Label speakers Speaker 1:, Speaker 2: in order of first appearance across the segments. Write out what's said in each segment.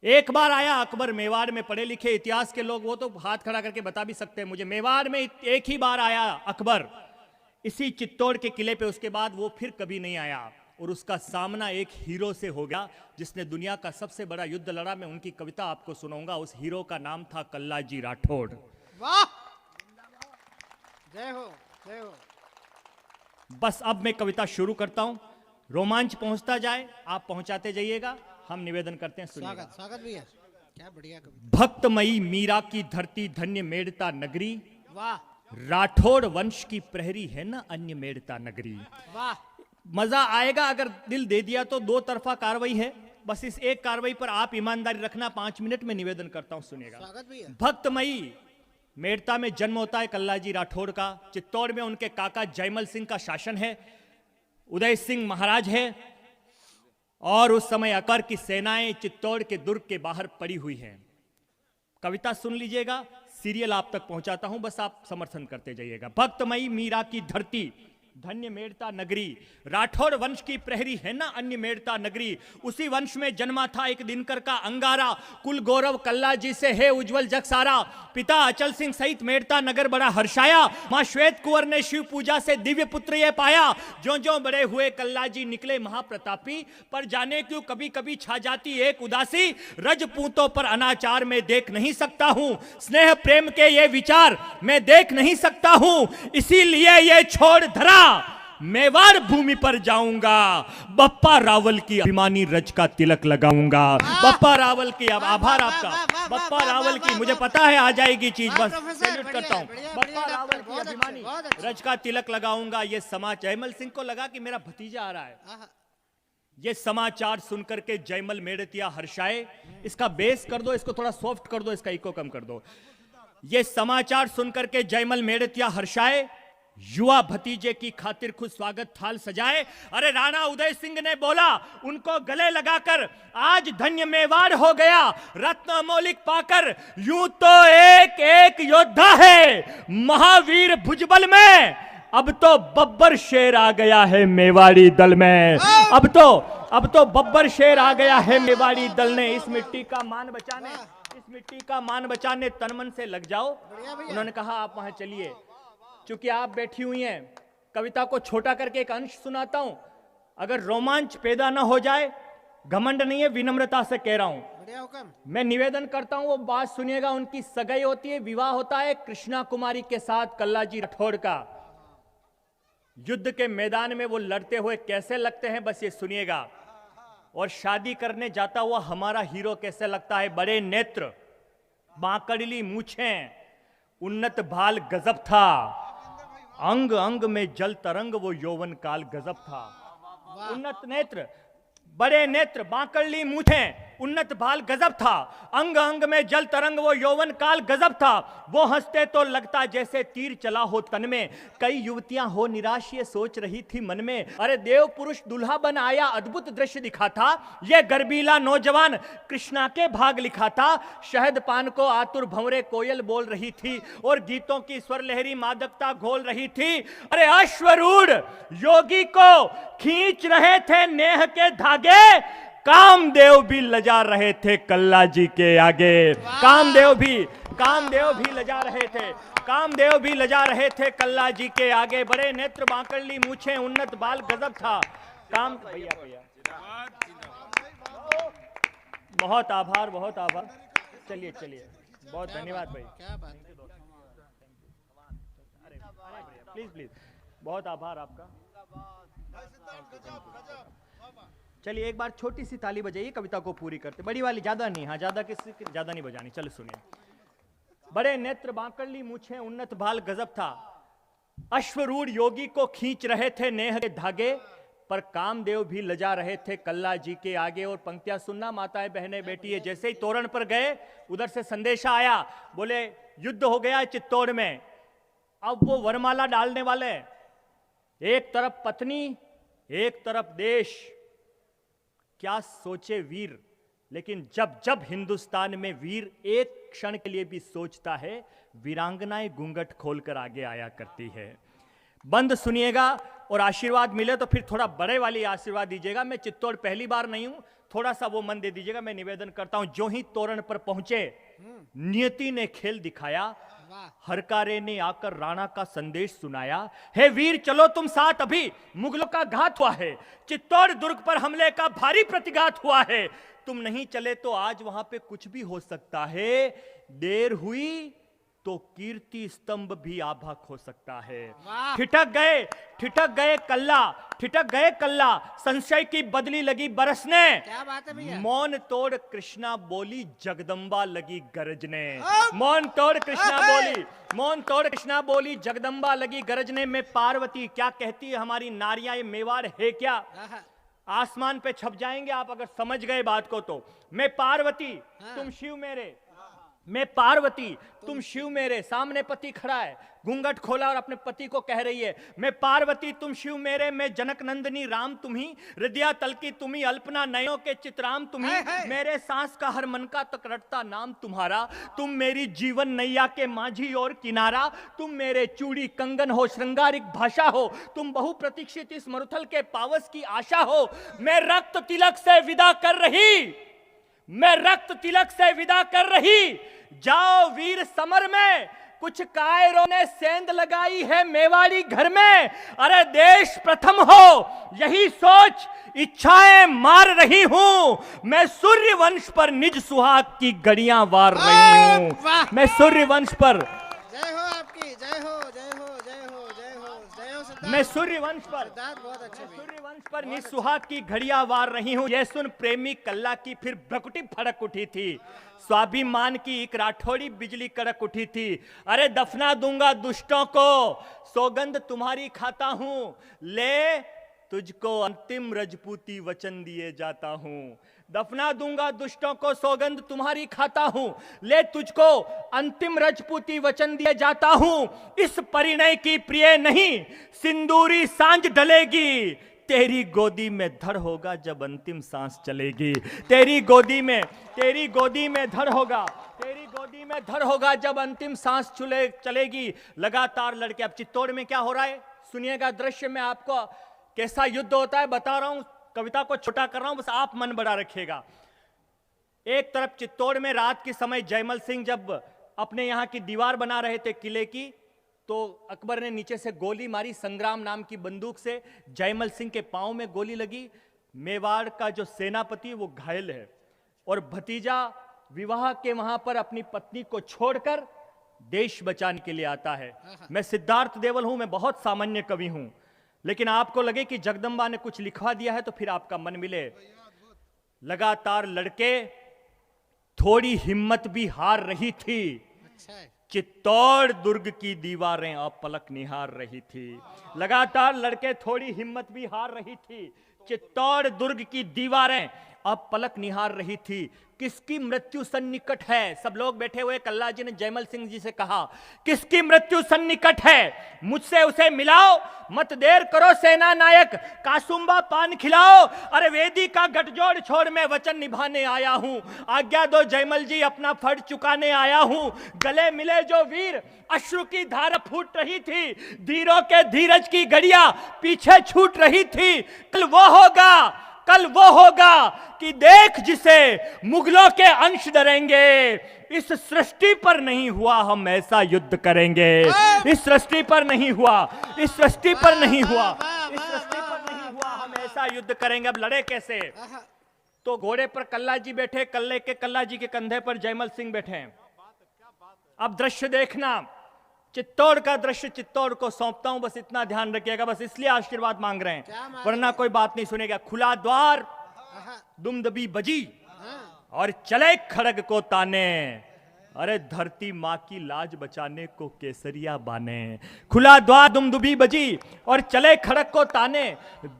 Speaker 1: एक बार आया अकबर, मेवाड़ में पढ़े लिखे इतिहास के लोग वो तो हाथ खड़ा करके बता भी सकते हैं मुझे, मेवाड़ में एक ही बार आया अकबर, इसी चित्तौड़ के किले पे। उसके बाद वो फिर कभी नहीं आया और उसका सामना एक हीरो से हो गया जिसने दुनिया का सबसे बड़ा युद्ध लड़ा। मैं उनकी कविता आपको सुनाऊंगा। उस हीरो का नाम था कल्लाजी राठौड़।
Speaker 2: वाह, जय हो, जय हो।
Speaker 1: बस अब मैं कविता शुरू करता हूं, रोमांच पहुंचता जाए, आप पहुंचाते जाइएगा। हम निवेदन करते हैं, सुनिएगा।
Speaker 2: स्वागत, स्वागत भैया, क्या बढ़िया कविता।
Speaker 1: भक्तमयी मीरा की धरती धन्य मेड़ता नगरी,
Speaker 2: वाह
Speaker 1: राठौड़ वंश की प्रहरी है ना अन्य मेड़ता नगरी।
Speaker 2: वाह,
Speaker 1: मजा आएगा अगर दिल दे दिया तो। दो तरफा कार्रवाई है, बस इस एक कार्रवाई पर आप ईमानदारी रखना। 5 मिनट में निवेदन करता हूं, सुनिएगा।
Speaker 2: स्वागत भैया।
Speaker 1: भक्तमयी मेड़ता में जन्म होता है कल्लाजी राठौड़ का। चित्तौड़ में उनके काका जयमल सिंह का शासन है, उदय सिंह महाराज है, और उस समय अकबर की सेनाएं चित्तौड़ के दुर्ग के बाहर पड़ी हुई हैं। कविता सुन लीजिएगा, सीरियल आप तक पहुंचाता हूं, बस आप समर्थन करते जाइएगा। भक्तमयी मीरा की धरती धन्य मेड़ता नगरी, राठौड़ वंश की प्रहरी है ना अन्य मेड़ता नगरी। उसी वंश में जन्मा था एक दिनकर का अंगारा, कुल गौरव कल्लाजी से है उज्जवल जग सारा। पिता अचल सिंह सहित मेड़ता नगर बड़ा हर्षाया, मां श्वेत कुंवर ने शिव पूजा से दिव्य पुत्र ये पाया। जो जो बड़े हुए कल्लाजी निकले महाप्रतापी, पर जाने क्यों कभी कभी छा जाती एक उदासी। रजपूतों पर अनाचार में देख नहीं सकता हूं, स्नेह प्रेम के ये विचार मैं देख नहीं सकता हूं, इसीलिए ये छोड़ धरा मेवाड़ भूमि पर जाऊंगा। बप्पा रावल की अभिमानी रज का तिलक लगाऊंगा। बप्पा रावल की, अब आभार आपका बप्पा रावल की, मुझे पता है आ जाएगी चीज, बस सैल्यूट करता हूं। बप्पा रावल की अभिमानी रज का तिलक लगाऊंगा। ये समाचार जयमल सिंह को लगा कि मेरा भतीजा आ रहा है। ये समाचार सुनकर के जयमल मेड़तिया हर्षाए। इसका बेस कर दो, इसको थोड़ा सॉफ्ट कर दो, इसका इको कम कर दो। ये समाचार सुनकर के जयमल मेड़तिया हर्षाए, युवा भतीजे की खातिर खुद स्वागत थाल सजाए। अरे राणा उदय सिंह ने बोला उनको गले लगाकर, आज धन्य मेवाड़ हो गया रत्न अमोलिक पाकर। यूं तो एक एक योद्धा है महावीर भुजबल में, अब तो बब्बर शेर आ गया है मेवाड़ी दल में। अब तो बब्बर शेर आ गया है मेवाड़ी दल ने। इस मिट्टी का मान बचाने, इस मिट्टी का मान बचाने तन मन से लग जाओ। उन्होंने कहा आप वहां चलिए। चूंकि आप बैठी हुई हैं, कविता को छोटा करके एक अंश सुनाता हूं। अगर रोमांच पैदा ना हो जाए, घमंड नहीं है, विनम्रता से कह रहा हूं, मैं निवेदन करता हूं वो बात सुनिएगा। उनकी सगाई होती है, विवाह होता है कृष्णा कुमारी के साथ कल्लाजी राठौड़ का। युद्ध के मैदान में वो लड़ते हुए कैसे लगते हैं बस ये सुनिएगा। और शादी करने जाता हुआ हमारा हीरो कैसे लगता है। बड़े नेत्र, बांकड़ली मूछें, उन्नत भाल गजब था, अंग अंग में जल तरंग वो यौवन काल गजब था। उन्नत नेत्र, बड़े नेत्र, बांकड़ली मूछें, उन्नत भाल गजब था, अंग अंग में जल तरंग वो यौवन काल गजब था। वो हंसते तो लगता जैसे तीर चला हो तन में, कई युवतियां हो निराश ये सोच रही थी मन में। अरे देव पुरुष दुल्हा बन आया अद्भुत दृश्य दिखा था, ये गर्बीला नौजवान कृष्णा के भाग लिखा था। शहद पान को आतुर भंवरे कोयल बोल रही थी, और गीतों की स्वर लहरी मादकता घोल रही थी। अरे अश्वरूढ़ योगी को खींच रहे थे नेह के धागे, कामदेव भी लजा रहे थे कल्लाजी के आगे। कामदेव भी लजा रहे थे, कामदेव भी लजा रहे थे कल्लाजी के आगे। बड़े नेत्र, बांकड़ली मूछें, उन्नत बाल गजब था। काम भैया बहुत आभार, बहुत आभार। चलिए बहुत धन्यवाद भाई,
Speaker 2: क्या बात।
Speaker 1: प्लीज बहुत आभार आपका। चलिए एक बार छोटी सी ताली बजाइए, कविता को पूरी करते। बड़ी वाली, ज्यादा नहीं, हाँ ज्यादा नहीं बजानी। चलो सुनिए। बड़े नेत्र, बांकड़ली मूछें, उन्नत भाल गजब था। अश्वरूढ़ योगी को खींच रहे थे नेह के धागे, पर कामदेव भी लजा रहे थे कल्लाजी के आगे। और पंक्तियां सुनना माताएं बहनें बेटी। जैसे ही तोरण पर गए, उधर से संदेशा आया, बोले युद्ध हो गया चित्तौड़ में। अब वो वरमाला डालने वाले, एक तरफ पत्नी एक तरफ देश। क्या सोचे वीर, लेकिन जब जब हिंदुस्तान में वीर एक क्षण के लिए भी सोचता है, वीरांगनाएं घूंघट खोलकर आगे आया करती है। बंद सुनिएगा और आशीर्वाद मिले तो फिर थोड़ा बड़े वाली आशीर्वाद दीजिएगा। मैं चित्तौड़ पहली बार नहीं हूं, थोड़ा सा वो मन दे दीजिएगा, मैं निवेदन करता हूं। जो ही तोरण पर पहुंचे, नियति ने खेल दिखाया,
Speaker 2: वाह
Speaker 1: हरकारे ने आकर राणा का संदेश सुनाया। हे वीर चलो तुम साथ, अभी मुगलों का घात हुआ है, चित्तौड़ दुर्ग पर हमले का भारी प्रतिघात हुआ है। तुम नहीं चले तो आज वहां पे कुछ भी हो सकता है। देर हुई तो कीर्ति स्तंभ भी आभा हो सकता है।
Speaker 2: वाह।
Speaker 1: ठिठक गए कल्ला, संशय की बदली लगी बरसने।
Speaker 2: क्या बात है भैया।
Speaker 1: मौन तोड़ कृष्णा बोली, जगदम्बा लगी गरजने।
Speaker 2: अब।
Speaker 1: मौन तोड़ कृष्णा बोली, जगदम्बा लगी गरजने। में पार्वती क्या कहती है हमारी नारियां, ये मेवाड़ है क्या?
Speaker 2: आहा,
Speaker 1: आसमान पे छप जाएंगे आप अगर समझ गए बात को तो। मैं पार्वती
Speaker 2: हाँ।
Speaker 1: तुम शिव मेरे, मैं पार्वती तुम शिव मेरे। सामने पति खड़ा है, घूंघट खोला और अपने पति को कह रही है, मैं पार्वती तुम शिव मेरे, मैं जनक नंदनी राम तुम्ही, हृदया तलकी तुम्ही, अल्पना नयनों के चित्राम तुम्ही,
Speaker 2: है।
Speaker 1: मेरे सांस का हर मन का तक रटता नाम तुम्हारा। तुम मेरी जीवन नैया के माझी और किनारा, तुम मेरे चूड़ी कंगन हो, श्रृंगारिक भाषा हो, तुम बहु प्रतीक्षित इस मरुथल के पावस की आशा हो। मैं रक्त तिलक से विदा कर रही, जाओ वीर समर में, कुछ कायरों ने सेंध लगाई है मेवाड़ी घर में। अरे देश प्रथम हो यही सोच इच्छाएं मार रही हूं, मैं सूर्य वंश पर निज सुहाग की गड़ियां वार रही हूं।
Speaker 2: वाह।
Speaker 1: मैं सूर्य वंश पर,
Speaker 2: जय हो आपकी, जय हो जय हो जय हो जय हो जय हो सिद्धार्थ।
Speaker 1: मैं सूर्य वंश पर,
Speaker 2: सिद्धार्थ बहुत अच्छे भैया।
Speaker 1: सूर्यवंश पर निज सुहाग की घड़ियां वार रही हूं। यह सुन प्रेमी कल्ला की फिर भ्रकुटी फड़क उठी थी, स्वाभिमान की एक राठौड़ी बिजली कड़क उठी थी। अरे दफना दूंगा दुष्टों को, सौगंध तुम्हारी खाता हूं, ले तुझको अंतिम रजपूती वचन दिए जाता हूं। दफना दूंगा दुष्टों को, सौगंध तुम्हारी खाता हूं, ले तुझको अंतिम रजपूती वचन दिए जाता हूं। इस परिणय की प्रिय नहीं सिंदूरी सांझ ढलेगी, तेरी गोदी में धड़ होगा जब अंतिम सांस चलेगी। तेरी गोदी में धड़ होगा जब अंतिम सांस चलेगी। लगातार लड़के, अब चित्तौड़ में क्या हो रहा है सुनिएगा दृश्य में, आपको कैसा युद्ध होता है बता रहा हूं। कविता को छोटा कर रहा हूं, बस आप मन बड़ा रखिएगा। एक तरफ चित्तौड़ में रात के समय जयमल सिंह जब अपने यहां की दीवार बना रहे थे किले की, तो अकबर ने नीचे से गोली मारी, संग्राम नाम की बंदूक से जयमल सिंह के पांव में गोली लगी। मेवाड़ का जो सेनापति वो घायल है, और भतीजा विवाह के वहां पर अपनी पत्नी को छोड़कर देश बचाने के लिए आता है। मैं सिद्धार्थ देवल हूं, मैं बहुत सामान्य कवि हूं, लेकिन आपको लगे कि जगदम्बा ने कुछ लिखवा दिया है तो फिर आपका मन मिले। लगातार लड़के, थोड़ी हिम्मत भी हार रही थी।
Speaker 2: अच्छा है।
Speaker 1: चित्तौड़ दुर्ग की दीवारें अब पलक निहार रही थी। लगातार लड़के, थोड़ी हिम्मत भी हार रही थी। चित्तौड़ दुर्ग की दीवारें अब पलक निहार रही थी। किसकी मृत्यु सन्निकट है? सब लोग बैठे हुए, कल्ला जी ने जयमल सिंह जी से कहा, किसकी मृत्यु सन्निकट है? मुझसे उसे मिलाओ, मत देर करो सेना नायक, कासुम्बा पान खिलाओ। अरे वेदी का गठजोड़ छोड़ मैं वचन निभाने आया हूं, आज्ञा दो जयमल जी अपना फर्ज चुकाने आया हूं। गले मिले जो वीर, अश्रु की धारा फूट रही थी, धीरों के धीरज की घड़ियां पीछे छूट रही थी। कल वो होगा कि देख जिसे मुगलों के अंश डरेंगे। इस सृष्टि पर नहीं हुआ हम ऐसा युद्ध करेंगे। इस सृष्टि पर नहीं हुआ हम ऐसा युद्ध करेंगे। अब लड़े कैसे?
Speaker 2: आहा,
Speaker 1: तो घोड़े पर कल्ला जी बैठे, कल्ला जी के कंधे पर जयमल सिंह बैठे हैं। अब दृश्य देखना, चित्तौड़ का दृश्य चित्तौड़ को सौंपता हूं, बस इतना ध्यान रखिएगा, बस इसलिए आशीर्वाद मांग रहे
Speaker 2: क्या
Speaker 1: हैं,
Speaker 2: मांग
Speaker 1: वरना कोई बात नहीं सुनेगा। खुला द्वार,
Speaker 2: आहा,
Speaker 1: दुमदबी बजी
Speaker 2: हाँ,
Speaker 1: और चले खड़ग को ताने। अरे धरती माँ की लाज बचाने को केसरिया बाने। खुला द्वार, दुमदुबी बजी और चले खड़ग को ताने,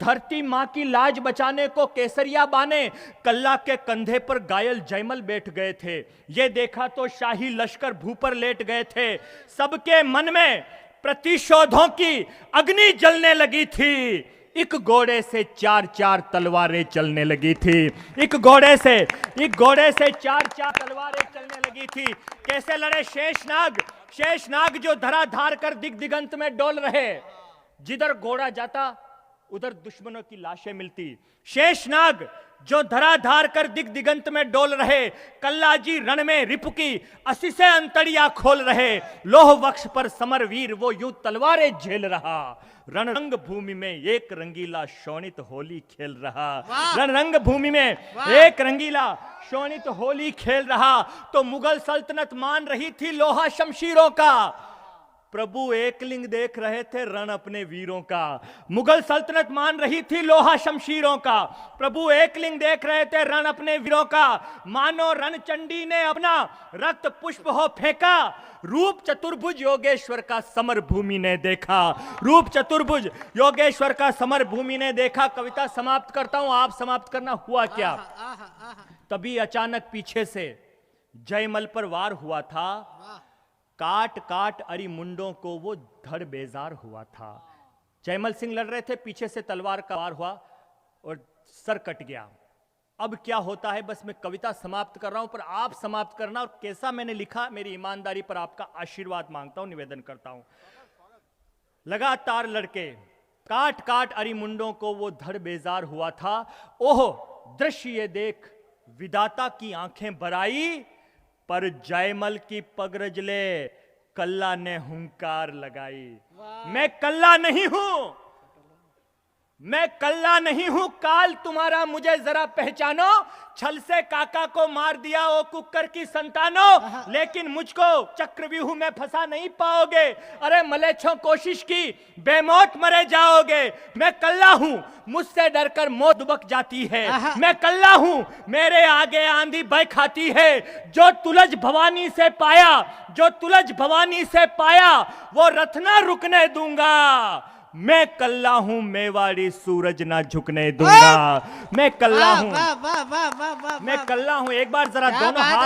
Speaker 1: धरती माँ की लाज बचाने को केसरिया बाने। कल्ला के कंधे पर घायल जयमल बैठ गए थे, ये देखा तो शाही लश्कर भू पर लेट गए थे। सबके मन में प्रतिशोधों की अग्नि जलने लगी थी। एक घोड़े से चार तलवारें चलने लगी थी। एक घोड़े से चार तलवारें चलने लगी थी। कैसे लड़े शेषनाग जो धराधार कर दिगंत में डोल रहे। जिधर घोड़ा जाता उधर दुश्मनों की लाशें मिलती। शेषनाग जो धराधार कर दिग दिगंत में डोल रहे, कल्ला जी रण में रिपु की असी से अंतड़िया खोल रहे, लोह वक्ष पर समर वीर वो यूं तलवारें झेल रहा, रणरंग भूमि में एक रंगीला शोणित होली खेल रहा।
Speaker 2: वाह!
Speaker 1: रणरंग भूमि में
Speaker 2: वाह!
Speaker 1: एक रंगीला शोणित होली खेल रहा। तो मुगल सल्तनत मान रही थी लोहा शमशीरों का, प्रभु एकलिंग देख रहे थे रण अपने वीरों का। मुगल सल्तनत मान रही थी लोहा शमशीरों का, प्रभु एकलिंग देख रहे थे रण अपने वीरों का। मानो रणचंडी ने अपना रक्त पुष्प हो फेंका, रूप चतुर्भुज योगेश्वर का समर भूमि ने देखा, रूप चतुर्भुज योगेश्वर का समर भूमि ने देखा। कविता समाप्त करता हूं, आप समाप्त करना। हुआ क्या,
Speaker 2: आहा, आहा, आहा,
Speaker 1: तभी अचानक पीछे से जयमल पर वार हुआ था।
Speaker 2: वाह!
Speaker 1: काट काट अरी मुंडों को वो धड़ बेजार हुआ था। जयमल सिंह लड़ रहे थे, पीछे से तलवार का वार हुआ और सर कट गया। अब क्या होता है, बस मैं कविता समाप्त कर रहा हूं, पर आप समाप्त करना और कैसा मैंने लिखा, मेरी ईमानदारी पर आपका आशीर्वाद मांगता हूं, निवेदन करता हूं। लगातार लड़के काट काट अरी मुंडों को वो धड़ बेजार हुआ था। ओह दृश्य ये देख विधाता की आंखें बराई, पर जयमल की पगरजले कल्ला ने हुंकार लगाई। मैं कल्ला नहीं हूं, मैं कल्ला नहीं हूं, काल तुम्हारा मुझे जरा पहचानो। छल से काका को मार दिया ओ कुकर की संतानों, लेकिन मुझको चक्रव्यूह में फंसा नहीं पाओगे। अरे मलेच्छों कोशिश की, बेमौत मरे जाओगे। मैं कल्ला हूं, मुझसे डरकर मौत दुबक जाती है। मैं कल्ला हूं, मेरे आगे आंधी भय खाती है। जो तुलज भवानी से पाया, जो तुलज भवानी से पाया, वो रथ ना रुकने दूंगा। मैं कल्ला हूं, मेवाड़ी सूरज ना झुकने दूंगा। मैं कल्ला हूं,
Speaker 2: वाह वाह वाह वाह वाह,
Speaker 1: मैं कल्ला हूं। एक बार जरा
Speaker 2: क्या
Speaker 1: दोनों
Speaker 2: बात है
Speaker 1: हाथ